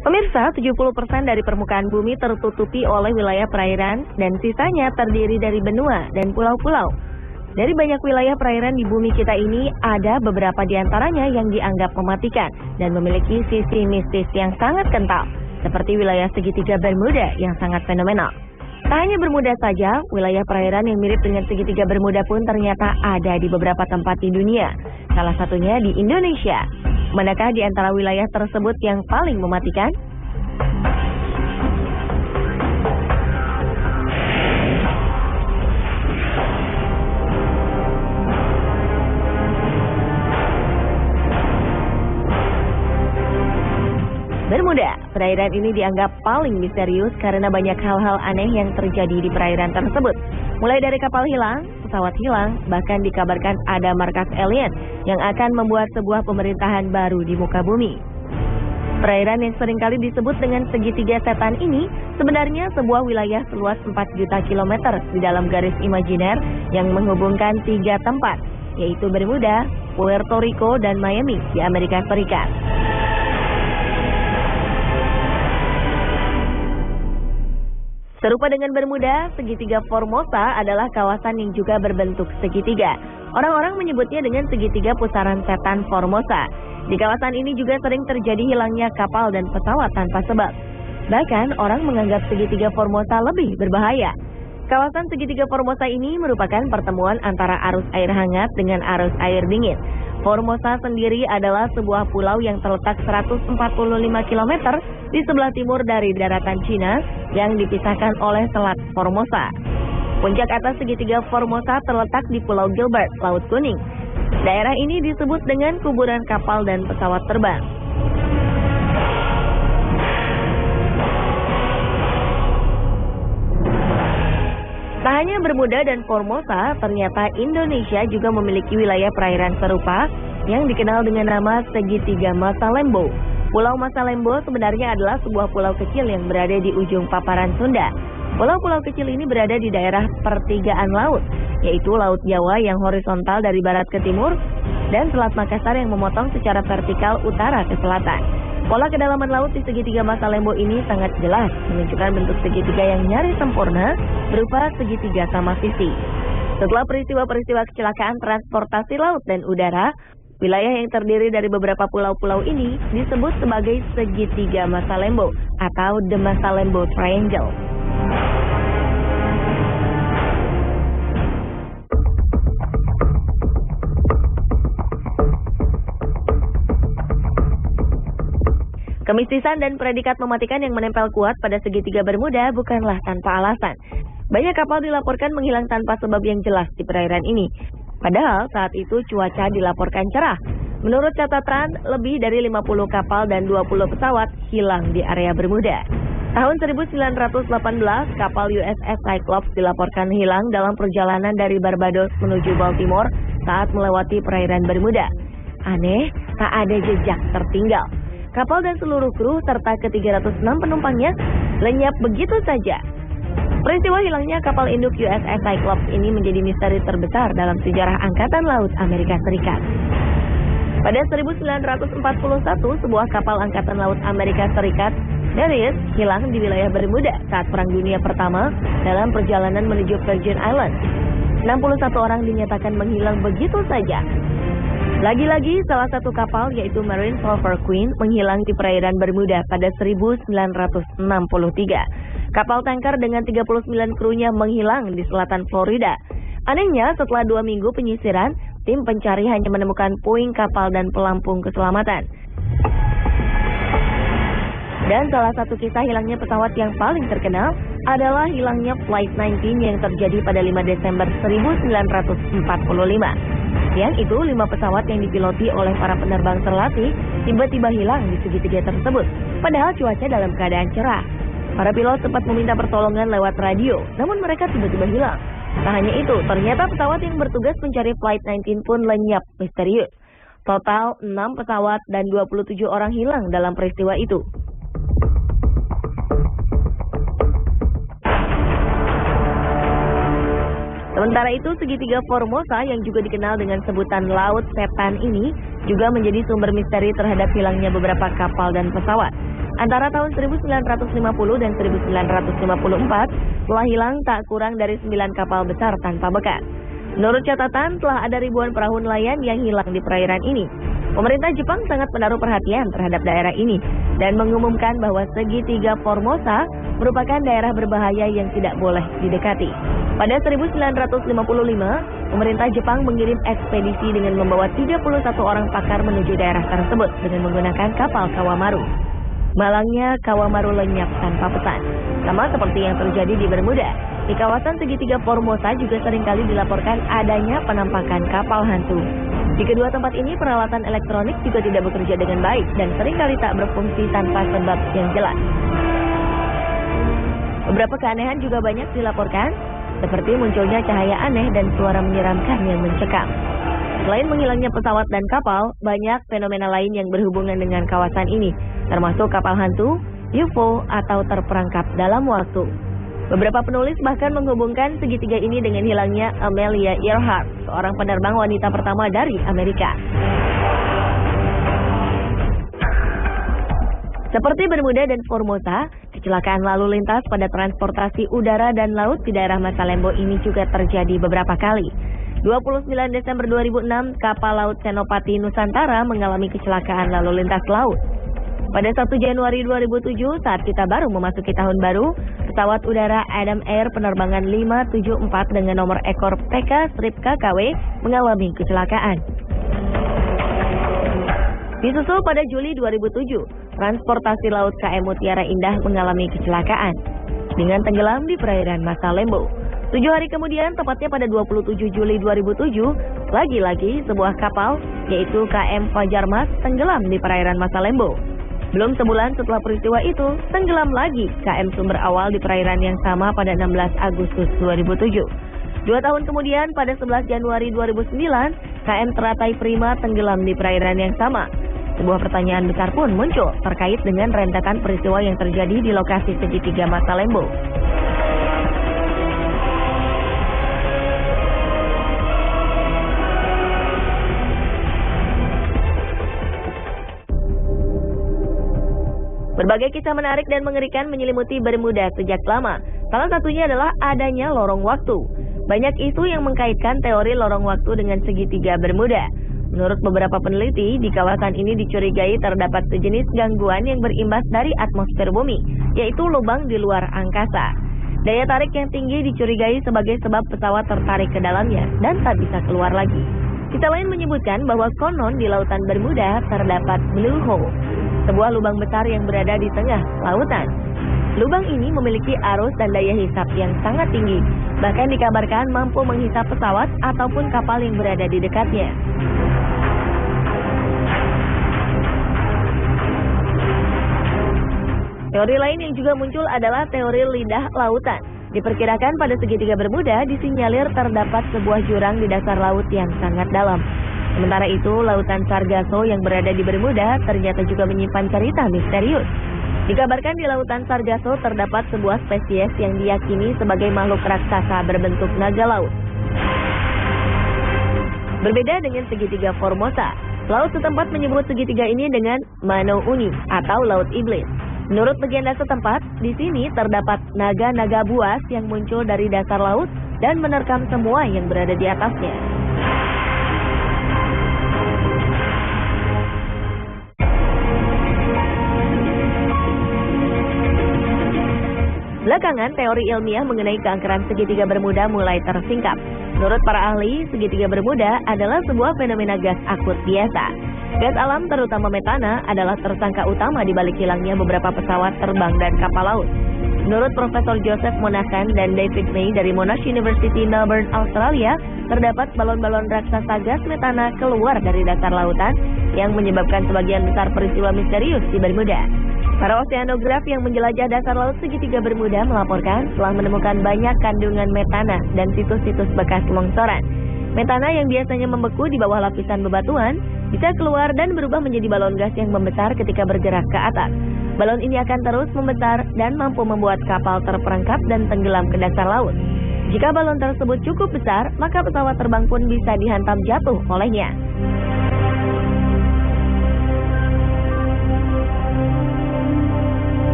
Pemirsa, 70% dari permukaan bumi tertutupi oleh wilayah perairan dan sisanya terdiri dari benua dan pulau-pulau. Dari banyak wilayah perairan di bumi kita ini, ada beberapa di antaranya yang dianggap mematikan dan memiliki sisi mistis yang sangat kental, seperti wilayah segitiga Bermuda yang sangat fenomenal. Tak hanya Bermuda saja, wilayah perairan yang mirip dengan segitiga Bermuda pun ternyata ada di beberapa tempat di dunia, salah satunya di Indonesia. Manakah di antara wilayah tersebut yang paling mematikan? Bermuda, perairan ini dianggap paling misterius karena banyak hal-hal aneh yang terjadi di perairan tersebut. Mulai dari kapal hilang, pesawat hilang, bahkan dikabarkan ada markas alien yang akan membuat sebuah pemerintahan baru di muka bumi. Perairan yang seringkali disebut dengan segitiga setan ini sebenarnya sebuah wilayah seluas 4 juta kilometer di dalam garis imajiner yang menghubungkan 3 tempat, yaitu Bermuda, Puerto Rico, dan Miami di Amerika Serikat. Serupa dengan Bermuda, segitiga Formosa adalah kawasan yang juga berbentuk segitiga. Orang-orang menyebutnya dengan segitiga pusaran setan Formosa. Di kawasan ini juga sering terjadi hilangnya kapal dan pesawat tanpa sebab. Bahkan orang menganggap segitiga Formosa lebih berbahaya. Kawasan segitiga Formosa ini merupakan pertemuan antara arus air hangat dengan arus air dingin. Formosa sendiri adalah sebuah pulau yang terletak 145 km di sebelah timur dari daratan Cina yang dipisahkan oleh Selat Formosa. Puncak atas segitiga Formosa terletak di Pulau Gilbert, Laut Kuning. Daerah ini disebut dengan kuburan kapal dan pesawat terbang. Tak hanya Bermuda dan Formosa, ternyata Indonesia juga memiliki wilayah perairan serupa yang dikenal dengan nama segitiga Masalembo. Pulau Masalembo sebenarnya adalah sebuah pulau kecil yang berada di ujung paparan Sunda. Pulau-pulau kecil ini berada di daerah pertigaan laut, yaitu Laut Jawa yang horizontal dari barat ke timur dan Selat Makassar yang memotong secara vertikal utara ke selatan. Pola kedalaman laut di segitiga Masalembo ini sangat jelas, menunjukkan bentuk segitiga yang nyaris sempurna berupa segitiga sama sisi. Setelah peristiwa-peristiwa kecelakaan transportasi laut dan udara, wilayah yang terdiri dari beberapa pulau-pulau ini disebut sebagai segitiga Masalembo atau The Masalembo Triangle. Kemistisan dan predikat mematikan yang menempel kuat pada segitiga Bermuda bukanlah tanpa alasan. Banyak kapal dilaporkan menghilang tanpa sebab yang jelas di perairan ini. Padahal saat itu cuaca dilaporkan cerah. Menurut catatan, lebih dari 50 kapal dan 20 pesawat hilang di area Bermuda. Tahun 1918, kapal USS Cyclops dilaporkan hilang dalam perjalanan dari Barbados menuju Baltimore saat melewati perairan Bermuda. Aneh, tak ada jejak tertinggal. Kapal dan seluruh kru serta ke-306 penumpangnya lenyap begitu saja. Peristiwa hilangnya kapal induk USS Cyclops ini menjadi misteri terbesar dalam sejarah Angkatan Laut Amerika Serikat. Pada 1941, sebuah kapal Angkatan Laut Amerika Serikat, Darius, hilang di wilayah Bermuda saat Perang Dunia Pertama dalam perjalanan menuju Virgin Islands. 61 orang dinyatakan menghilang begitu saja. Lagi-lagi, salah satu kapal yaitu Marine Silver Queen menghilang di perairan Bermuda pada 1963. Kapal tanker dengan 39 krunya menghilang di selatan Florida. Anehnya, setelah 2 minggu penyisiran, tim pencari hanya menemukan puing kapal dan pelampung keselamatan. Dan salah satu kisah hilangnya pesawat yang paling terkenal adalah hilangnya Flight 19 yang terjadi pada 5 Desember 1945. Siang itu, 5 pesawat yang dipiloti oleh para penerbang terlatih tiba-tiba hilang di segitiga tersebut, padahal cuaca dalam keadaan cerah. Para pilot sempat meminta pertolongan lewat radio, namun mereka tiba-tiba hilang. Tak hanya itu, ternyata pesawat yang bertugas mencari Flight 19 pun lenyap misterius. Total 6 pesawat dan 27 orang hilang dalam peristiwa itu. Sementara itu, segitiga Formosa yang juga dikenal dengan sebutan Laut Setan ini juga menjadi sumber misteri terhadap hilangnya beberapa kapal dan pesawat. Antara tahun 1950 dan 1954 telah hilang tak kurang dari 9 kapal besar tanpa bekas. Menurut catatan, telah ada ribuan perahu nelayan yang hilang di perairan ini. Pemerintah Jepang sangat menaruh perhatian terhadap daerah ini dan mengumumkan bahwa segitiga Formosa merupakan daerah berbahaya yang tidak boleh didekati. Pada 1955, pemerintah Jepang mengirim ekspedisi dengan membawa 31 orang pakar menuju daerah tersebut dengan menggunakan kapal Kawamaru. Malangnya Kawamaru lenyap tanpa pesan, sama seperti yang terjadi di Bermuda. Di kawasan segitiga Formosa juga seringkali dilaporkan adanya penampakan kapal hantu. Di kedua tempat ini peralatan elektronik juga tidak bekerja dengan baik dan seringkali tak berfungsi tanpa sebab yang jelas. Beberapa keanehan juga banyak dilaporkan, seperti munculnya cahaya aneh dan suara menyeramkan yang mencekam. Selain menghilangnya pesawat dan kapal, banyak fenomena lain yang berhubungan dengan kawasan ini, termasuk kapal hantu, UFO, atau terperangkap dalam waktu. Beberapa penulis bahkan menghubungkan segitiga ini dengan hilangnya Amelia Earhart, seorang penerbang wanita pertama dari Amerika. Seperti Bermuda dan Formosa, kecelakaan lalu lintas pada transportasi udara dan laut di daerah Masalembo ini juga terjadi beberapa kali. 29 Desember 2006, kapal laut Senopati Nusantara mengalami kecelakaan lalu lintas laut. Pada 1 Januari 2007, saat kita baru memasuki tahun baru, pesawat udara Adam Air penerbangan 574 dengan nomor ekor PK-KKW mengalami kecelakaan. Disusul pada Juli 2007, transportasi laut KM Mutiara Indah mengalami kecelakaan dengan tenggelam di perairan Masalembo. 7 hari kemudian, tepatnya pada 27 Juli 2007, lagi-lagi sebuah kapal, yaitu KM Fajar Mas, tenggelam di perairan Masalembo. Belum sebulan setelah peristiwa itu, tenggelam lagi KM Sumber Awal di perairan yang sama pada 16 Agustus 2007. 2 tahun kemudian, pada 11 Januari 2009, KM Teratai Prima tenggelam di perairan yang sama. Sebuah pertanyaan besar pun muncul terkait dengan rentetan peristiwa yang terjadi di lokasi segitiga Masalembo. Berbagai kisah menarik dan mengerikan menyelimuti Bermuda sejak lama. Salah satunya adalah adanya lorong waktu. Banyak isu yang mengkaitkan teori lorong waktu dengan segitiga Bermuda. Menurut beberapa peneliti, di kawasan ini dicurigai terdapat sejenis gangguan yang berimbas dari atmosfer bumi, yaitu lubang di luar angkasa. Daya tarik yang tinggi dicurigai sebagai sebab pesawat tertarik ke dalamnya dan tak bisa keluar lagi. Kisah lain menyebutkan bahwa konon di lautan Bermuda terdapat blue hole, sebuah lubang besar yang berada di tengah lautan. Lubang ini memiliki arus dan daya hisap yang sangat tinggi, bahkan dikabarkan mampu menghisap pesawat ataupun kapal yang berada di dekatnya. Teori lain yang juga muncul adalah teori lidah lautan. Diperkirakan pada segitiga Bermuda disinyalir terdapat sebuah jurang di dasar laut yang sangat dalam. Sementara itu, lautan Sargasso yang berada di Bermuda ternyata juga menyimpan cerita misterius. Dikabarkan di lautan Sargasso terdapat sebuah spesies yang diyakini sebagai makhluk raksasa berbentuk naga laut. Berbeda dengan segitiga Formosa, laut setempat menyebut segitiga ini dengan Mano Uni atau Laut Iblis. Menurut legenda setempat, di sini terdapat naga-naga buas yang muncul dari dasar laut dan menerkam semua yang berada di atasnya. Belakangan, teori ilmiah mengenai keangkeran segitiga Bermuda mulai tersingkap. Menurut para ahli, segitiga Bermuda adalah sebuah fenomena gas akut biasa. Gas alam, terutama metana, adalah tersangka utama di balik hilangnya beberapa pesawat terbang dan kapal laut. Menurut Profesor Joseph Monahan dan David May dari Monash University Melbourne, Australia, terdapat balon-balon raksasa gas metana keluar dari dasar lautan yang menyebabkan sebagian besar peristiwa misterius di Bermuda. Para oseanograf yang menjelajah dasar laut segitiga Bermuda melaporkan telah menemukan banyak kandungan metana dan situs-situs bekas longsoran. Metana yang biasanya membeku di bawah lapisan bebatuan bisa keluar dan berubah menjadi balon gas yang membesar ketika bergerak ke atas. Balon ini akan terus membesar dan mampu membuat kapal terperangkap dan tenggelam ke dasar laut. Jika balon tersebut cukup besar, maka pesawat terbang pun bisa dihantam jatuh olehnya.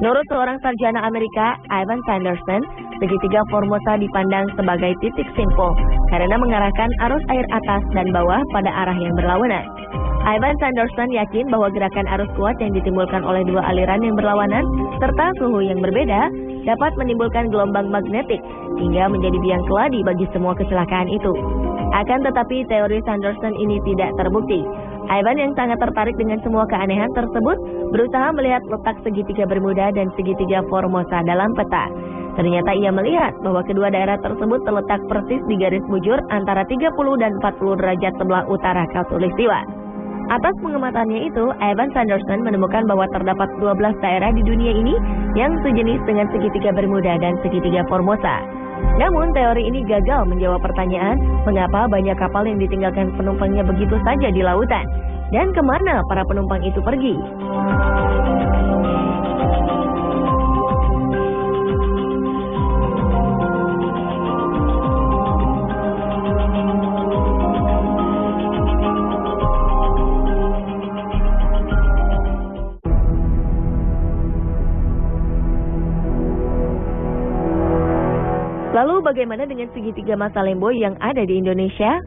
Menurut seorang sarjana Amerika, Ivan Sanderson, segitiga Formosa dipandang sebagai titik simpul karena mengarahkan arus air atas dan bawah pada arah yang berlawanan. Ivan Sanderson yakin bahwa gerakan arus kuat yang ditimbulkan oleh dua aliran yang berlawanan serta suhu yang berbeda dapat menimbulkan gelombang magnetik hingga menjadi biang keladi bagi semua kecelakaan itu. Akan tetapi teori Sanderson ini tidak terbukti. Ivan yang sangat tertarik dengan semua keanehan tersebut berusaha melihat letak segitiga Bermuda dan segitiga Formosa dalam peta. Ternyata ia melihat bahwa kedua daerah tersebut terletak persis di garis bujur antara 30 dan 40 derajat sebelah utara Khatulistiwa. Atas pengamatannya itu, Ivan Sanderson menemukan bahwa terdapat 12 daerah di dunia ini yang sejenis dengan segitiga Bermuda dan segitiga Formosa. Namun, teori ini gagal menjawab pertanyaan mengapa banyak kapal yang ditinggalkan penumpangnya begitu saja di lautan, dan kemana para penumpang itu pergi. Lalu bagaimana dengan segitiga Masalembo yang ada di Indonesia?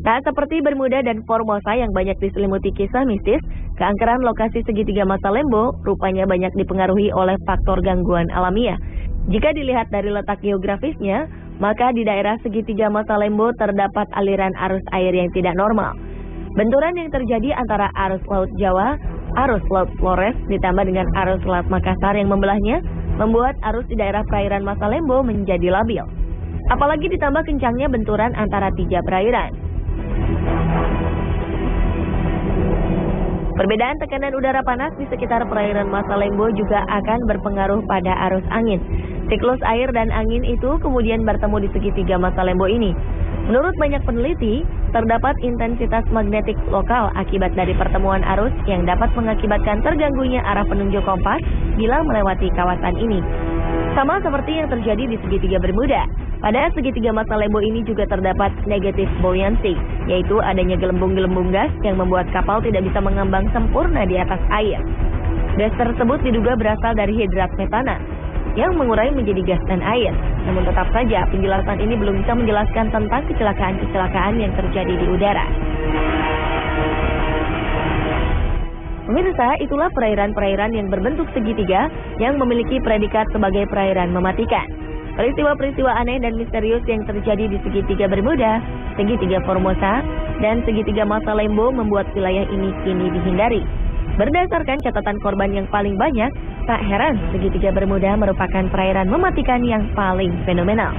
Tak seperti Bermuda dan Formosa yang banyak diselimuti kisah mistis, keangkeran lokasi segitiga Masalembo rupanya banyak dipengaruhi oleh faktor gangguan alamiah. Jika dilihat dari letak geografisnya, maka di daerah segitiga Masalembo terdapat aliran arus air yang tidak normal. Benturan yang terjadi antara arus Laut Jawa, arus Laut Flores ditambah dengan arus Laut Makassar yang membelahnya, membuat arus di daerah perairan Masalembo menjadi labil. Apalagi ditambah kencangnya benturan antara tiga perairan. Perbedaan tekanan udara panas di sekitar perairan Masalembo juga akan berpengaruh pada arus angin. Siklus air dan angin itu kemudian bertemu di segitiga Masalembo ini. Menurut banyak peneliti, terdapat intensitas magnetik lokal akibat dari pertemuan arus yang dapat mengakibatkan terganggunya arah penunjuk kompas bila melewati kawasan ini. Sama seperti yang terjadi di segitiga Bermuda, pada segitiga Masalembo ini juga terdapat negative buoyancy, yaitu adanya gelembung-gelembung gas yang membuat kapal tidak bisa mengambang sempurna di atas air. Gas tersebut diduga berasal dari hidrat metana yang mengurai menjadi gas dan air. Namun tetap saja penjelasan ini belum bisa menjelaskan tentang kecelakaan-kecelakaan yang terjadi di udara. Pemirsa, itulah perairan-perairan yang berbentuk segitiga yang memiliki predikat sebagai perairan mematikan. Peristiwa-peristiwa aneh dan misterius yang terjadi di segitiga Bermuda, segitiga Formosa, dan segitiga Masalembo membuat wilayah ini kini dihindari. Berdasarkan catatan korban yang paling banyak, tak heran segitiga Bermuda merupakan perairan mematikan yang paling fenomenal.